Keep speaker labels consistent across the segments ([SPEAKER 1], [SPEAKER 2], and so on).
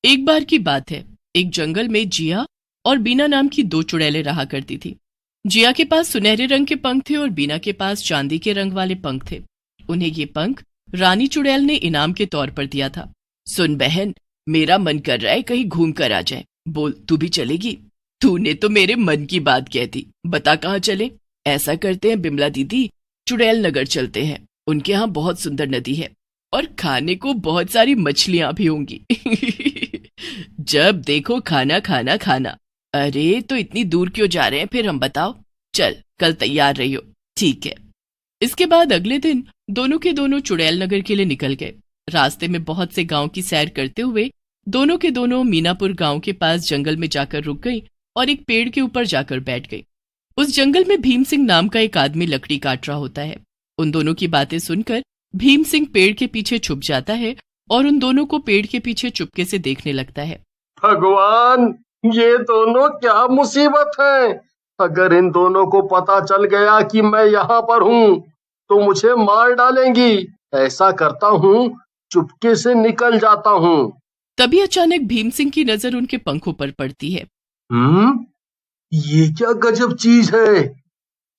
[SPEAKER 1] एक बार की बात है, एक जंगल में जिया और बीना नाम की दो चुड़ैलें रहा करती थी। जिया के पास सुनहरे रंग के पंख थे और बीना के पास चांदी के रंग वाले पंख थे। उन्हें ये पंख रानी चुड़ैल ने इनाम के तौर पर दिया था। सुन बहन, मेरा मन कर रहा है कहीं घूम कर आ जाए। बोल, तू भी चलेगी? तूने तो मेरे मन की बात कह दी। बता कहाँ चले? ऐसा करते हैं बिमला दीदी, चुड़ैल नगर चलते हैं। उनके यहाँ बहुत सुंदर नदी है और खाने को बहुत सारी मछलियां भी होंगी। जब देखो खाना खाना खाना। अरे तो इतनी दूर क्यों जा रहे हैं फिर हम? बताओ। चल, कल तैयार रहियो। ठीक है। इसके बाद अगले दिन दोनों के दोनों चुड़ैल नगर के लिए निकल गए। रास्ते में बहुत से गांव की सैर करते हुए दोनों के दोनों मीनापुर गांव के पास जंगल में जाकर रुक गई और एक पेड़ के ऊपर जाकर बैठ गई। उस जंगल में भीम सिंह नाम का एक आदमी लकड़ी काट रहा होता है। उन दोनों की बातें सुनकर भीम सिंह पेड़ के पीछे छुप जाता है और उन दोनों को पेड़ के पीछे चुपके से देखने लगता है।
[SPEAKER 2] भगवान, ये दोनों क्या मुसीबत है। अगर इन दोनों को पता चल गया कि मैं यहाँ पर हूँ तो मुझे मार डालेंगी। ऐसा करता हूँ, चुपके से निकल जाता हूँ।
[SPEAKER 1] तभी अचानक भीम सिंह की नजर उनके पंखों पर पड़ती है।
[SPEAKER 2] ये क्या गजब चीज है।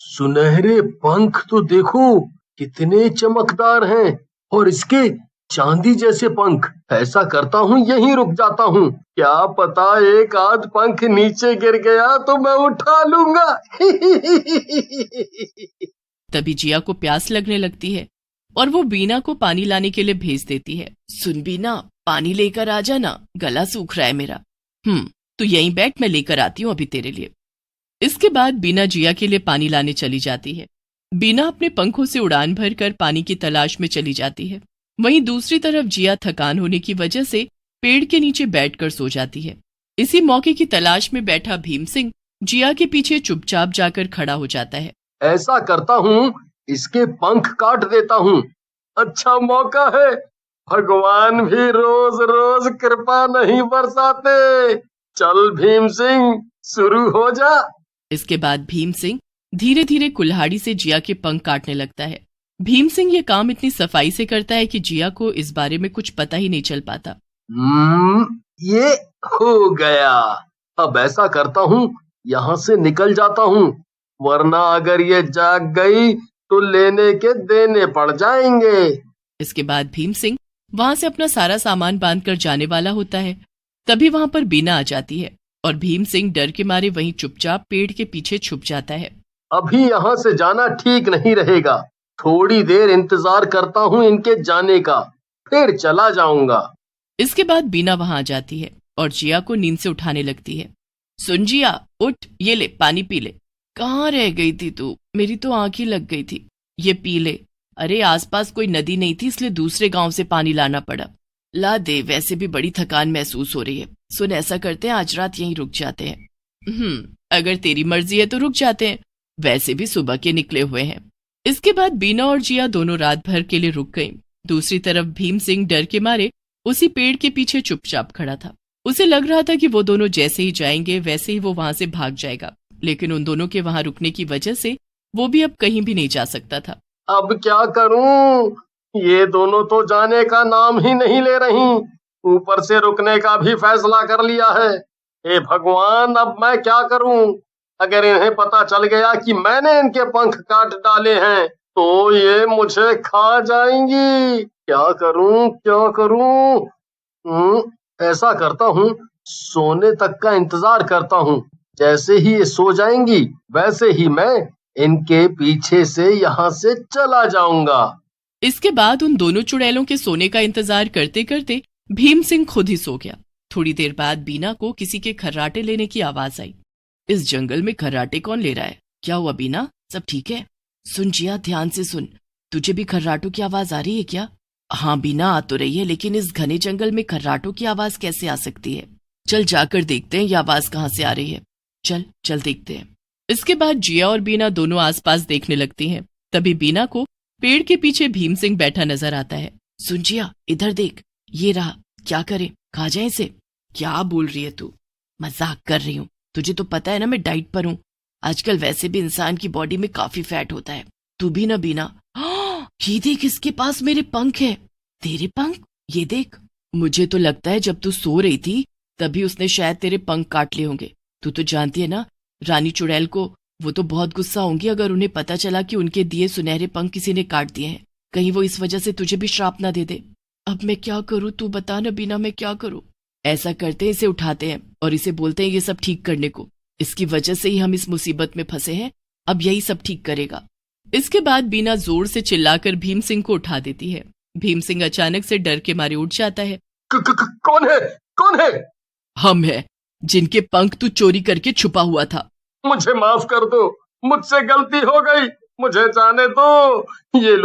[SPEAKER 2] सुनहरे पंख तो देखो कितने चमकदार हैं और इसके चांदी जैसे पंख। ऐसा करता हूँ, यहीं रुक जाता हूँ। क्या पता एक आध पंख नीचे गिर गया तो मैं उठा लूंगा।
[SPEAKER 1] तभी जिया को प्यास लगने लगती है और वो बीना को पानी लाने के लिए भेज देती है। सुन बीना, पानी लेकर आ जाना, गला सूख रहा है मेरा। तू यहीं बैठ, मैं लेकर आती हूँ अभी तेरे लिए। इसके बाद बीना जिया के लिए पानी लाने चली जाती है। बीना अपने पंखों से उड़ान भरकर पानी की तलाश में चली जाती है। वहीं दूसरी तरफ जिया थकान होने की वजह से पेड़ के नीचे बैठकर सो जाती है। इसी मौके की तलाश में बैठा भीम सिंह जिया के पीछे चुपचाप जाकर खड़ा हो जाता है।
[SPEAKER 2] ऐसा करता हूँ, इसके पंख काट देता हूँ। अच्छा मौका है। भगवान भी रोज रोज कृपा नहीं बरसाते। चल भीम सिंह, शुरू हो जा।
[SPEAKER 1] इसके बाद भीम सिंह धीरे धीरे कुल्हाड़ी से जिया के पंख काटने लगता है। भीम सिंह ये काम इतनी सफाई से करता है कि जिया को इस बारे में कुछ पता ही नहीं चल पाता।
[SPEAKER 2] ये हो गया। अब ऐसा करता हूँ, यहाँ से निकल जाता हूँ, वरना अगर ये जाग गई तो लेने के देने पड़ जाएंगे।
[SPEAKER 1] इसके बाद भीम सिंह वहां से अपना सारा सामान बांधकर जाने वाला होता है। तभी वहां पर बीना आ जाती है और भीम सिंह डर के मारे वहीं चुपचाप पेड़ के पीछे छुप जाता है।
[SPEAKER 2] अभी यहाँ से जाना ठीक नहीं रहेगा। थोड़ी देर इंतजार करता हूँ इनके जाने का, फिर चला जाऊंगा।
[SPEAKER 1] इसके बाद बीना वहां आ जाती है और जिया को नींद से उठाने लगती है। सुन जिया, उठ, ये ले पानी पी ले। कहाँ रह गई थी तू? मेरी तो आंख ही लग गई थी। ये पी ले। अरे आसपास कोई नदी नहीं थी, इसलिए दूसरे गांव से पानी लाना पड़ा। ला दे, वैसे भी बड़ी थकान महसूस हो रही है। सुन, ऐसा करते हैं आज रात यहीं रुक जाते हैं। अगर तेरी मर्जी है तो रुक जाते हैं, वैसे भी सुबह के निकले हुए हैं। इसके बाद बीना और जिया दोनों रात भर के लिए रुक गई। दूसरी तरफ भीम सिंह डर के मारे उसी पेड़ के पीछे चुपचाप खड़ा था। उसे लग रहा था कि वो दोनों जैसे ही जाएंगे वैसे ही वो वहां से भाग जाएगा, लेकिन उन दोनों के वहां रुकने की वजह से वो भी अब कहीं भी नहीं जा सकता था।
[SPEAKER 2] अब क्या करूं? ये दोनों तो जाने का नाम ही नहीं ले रही, ऊपर से रुकने का भी फैसला कर लिया है। हे भगवान, अब मैं क्या करूं? अगर इन्हें पता चल गया कि मैंने इनके पंख काट डाले हैं तो ये मुझे खा जाएंगी। क्या करूं, क्या करूं? ऐसा करता हूँ, सोने तक का इंतजार करता हूँ। जैसे ही ये सो जाएंगी वैसे ही मैं इनके पीछे से यहाँ से चला जाऊंगा।
[SPEAKER 1] इसके बाद उन दोनों चुड़ैलों के सोने का इंतजार करते करते भीम सिंह खुद ही सो गया। थोड़ी देर बाद बीना को किसी के खर्राटे लेने की आवाज आई। इस जंगल में खर्राटे कौन ले रहा है? क्या हुआ बीना, सब ठीक है? सुन जिया, ध्यान से सुन। तुझे भी खर्राटों की आवाज आ रही है क्या? हाँ बीना, आ तो रही है, लेकिन इस घने जंगल में खर्राटों की आवाज कैसे आ सकती है? चल जाकर देखते हैं ये आवाज कहाँ से आ रही है। चल चल देखते हैं। इसके बाद जिया और बीना दोनों आसपास देखने लगती हैं। तभी बीना को पेड़ के पीछे भीम सिंह बैठा नजर आता है। सुन जिया, इधर देख, ये रहा। क्या करें, खा जाए इसे? क्या बोल रही है तू? मजाक कर रही हूँ, तुझे तो पता है ना मैं डाइट पर हूँ। आजकल वैसे भी इंसान की बॉडी में काफी फैट होता है। तू भी ना बीना। ये देख, इसके पास मेरे पंख है। तेरे पंख? ये देख। मुझे तो लगता है जब तू सो रही थी तभी उसने शायद तेरे पंख काट लिए होंगे। तू तो जानती है ना, रानी चुड़ैल को वो तो बहुत गुस्सा होंगी अगर उन्हें पता चला कि उनके दिए सुनहरे पंख किसी ने काट दिए हैं। कहीं वो इस वजह से तुझे भी श्राप ना दे दे। अब मैं क्या करूं, तू बता ना बीना, मैं क्या करूं? ऐसा करते हैं, इसे उठाते हैं और इसे बोलते हैं ये सब ठीक करने को। इसकी वजह से ही हम इस मुसीबत में फंसे हैं, अब यही सब ठीक करेगा। इसके बाद बीना जोर से चिल्लाकर भीम सिंह को उठा देती है। भीम सिंह अचानक से डर के मारे उठ जाता है।
[SPEAKER 2] कौन है? कौन है?
[SPEAKER 1] हम हैं, जिनके पंख तू चोरी करके छुपा हुआ था।
[SPEAKER 2] मुझे माफ कर दो, मुझसे गलती हो गई, मुझे जाने दो। ये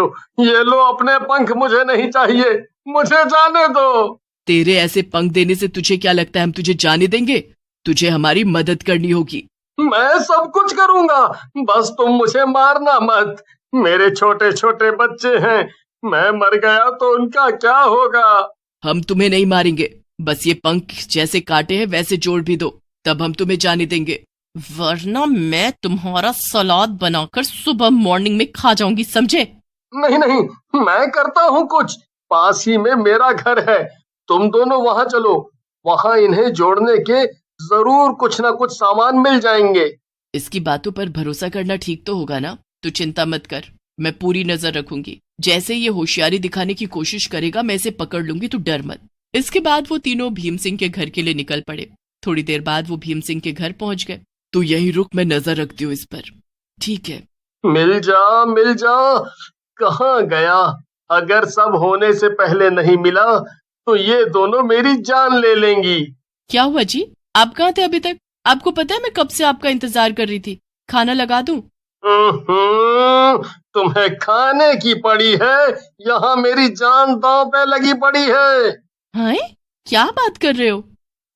[SPEAKER 2] लो अपने पंख, मुझे नहीं चाहिए, मुझे जाने दो।
[SPEAKER 1] तेरे ऐसे पंख देने से तुझे क्या लगता है हम तुझे जाने देंगे? तुझे हमारी मदद करनी होगी।
[SPEAKER 2] मैं सब कुछ करूंगा, बस तुम मुझे मारना मत। मेरे छोटे छोटे बच्चे हैं, मैं मर गया तो उनका क्या होगा?
[SPEAKER 1] हम तुम्हें नहीं मारेंगे, बस ये पंख जैसे काटे हैं वैसे जोड़ भी दो, तब हम तुम्हें जाने देंगे, वरना मैं तुम्हारा सलाद बनाकर सुबह मॉर्निंग में खा जाऊंगी, समझे?
[SPEAKER 2] नहीं, मैं करता हूँ कुछ। पास ही में मेरा घर है, तुम दोनों वहां चलो, वहां इन्हें जोड़ने के जरूर कुछ ना कुछ सामान मिल जाएंगे।
[SPEAKER 1] इसकी बातों पर भरोसा करना ठीक तो होगा ना? तू चिंता मत कर, मैं पूरी नजर रखूंगी। जैसे ये होशियारी दिखाने की कोशिश करेगा मैं इसे पकड़ लूंगी, तू डर मत। इसके बाद वो तीनों भीम सिंह के घर के लिए निकल पड़े। थोड़ी देर बाद वो भीम सिंह के घर पहुंच गए। तू यहीं रुक, मैं नजर रखती हूँ इस पर। ठीक है।
[SPEAKER 2] मिल जा, कहाँ गया? अगर सब होने से पहले नहीं मिला तो ये दोनों मेरी जान ले लेंगी।
[SPEAKER 1] क्या हुआ जी, आप कहाँ थे अभी तक? आपको पता है मैं कब से आपका इंतजार कर रही थी। खाना लगा दूं?
[SPEAKER 2] तुम्हें खाने की पड़ी है, यहाँ मेरी जान दांव पे लगी पड़ी है।
[SPEAKER 1] हाय, क्या बात कर रहे हो?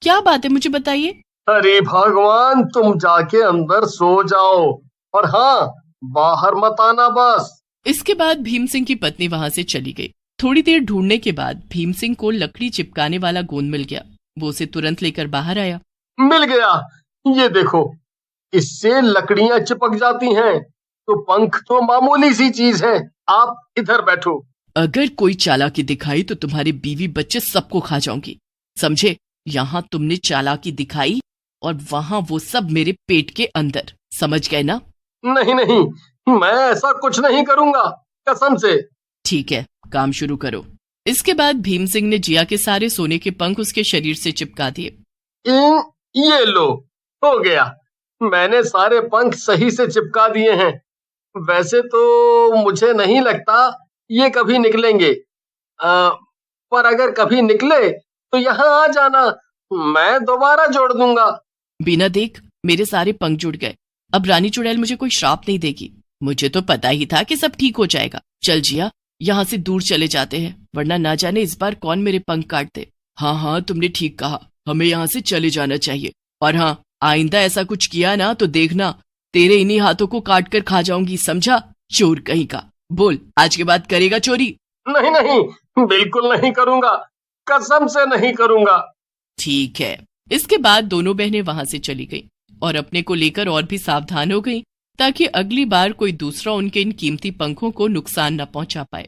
[SPEAKER 1] क्या बात है, मुझे बताइए।
[SPEAKER 2] अरे भगवान, तुम जाके अंदर सो जाओ, और हाँ, बाहर मत आना बस।
[SPEAKER 1] इसके बाद भीम सिंह की पत्नी वहां से चली गई। थोड़ी देर ढूंढने के बाद भीम सिंह को लकड़ी चिपकाने वाला गोंद मिल गया। वो उसे तुरंत लेकर बाहर आया।
[SPEAKER 2] मिल गया, ये देखो, इससे लकड़ियां चिपक जाती हैं, तो पंख तो मामूली सी चीज है। आप इधर बैठो।
[SPEAKER 1] अगर कोई चालाकी दिखाई तो तुम्हारे बीवी बच्चे सबको खा जाऊंगी, समझे? यहाँ तुमने चालाकी दिखाई और वहां वो सब मेरे पेट के अंदर, समझ गए ना?
[SPEAKER 2] नहीं, मैं ऐसा कुछ नहीं करूंगा, कसम से।
[SPEAKER 1] ठीक है, काम शुरू करो। इसके बाद भीम सिंह ने जिया के सारे सोने के पंख उसके शरीर से चिपका दिए।
[SPEAKER 2] ये लो, हो गया, मैंने सारे पंख सही से चिपका दिए हैं। वैसे तो मुझे नहीं लगता ये कभी निकलेंगे, पर अगर कभी निकले तो यहाँ आ जाना, मैं दोबारा जोड़ दूंगा।
[SPEAKER 1] बीना देख, मेरे सारे पंख जुड़ गए, अब रानी चुड़ैल मुझे कोई श्राप नहीं देगी। मुझे तो पता ही था कि सब ठीक हो जाएगा। चल जिया, यहाँ से दूर चले जाते हैं, वरना ना जाने इस बार कौन मेरे पंख काट दे। हाँ, तुमने ठीक कहा, हमें यहाँ से चले जाना चाहिए। और हाँ, आइंदा ऐसा कुछ किया ना तो देखना, तेरे इन्हीं हाथों को काट कर खा जाऊंगी, समझा? चोर कहीं का। बोल, आज के बाद करेगा चोरी?
[SPEAKER 2] नहीं, बिल्कुल नहीं करूंगा, कसम से नहीं करूंगा।
[SPEAKER 1] ठीक है। इसके बाद दोनों बहनें वहां से चली गईं और अपने को लेकर और भी सावधान हो गईं, ताकि अगली बार कोई दूसरा उनके इन कीमती पंखों को नुकसान न पहुंचा पाए।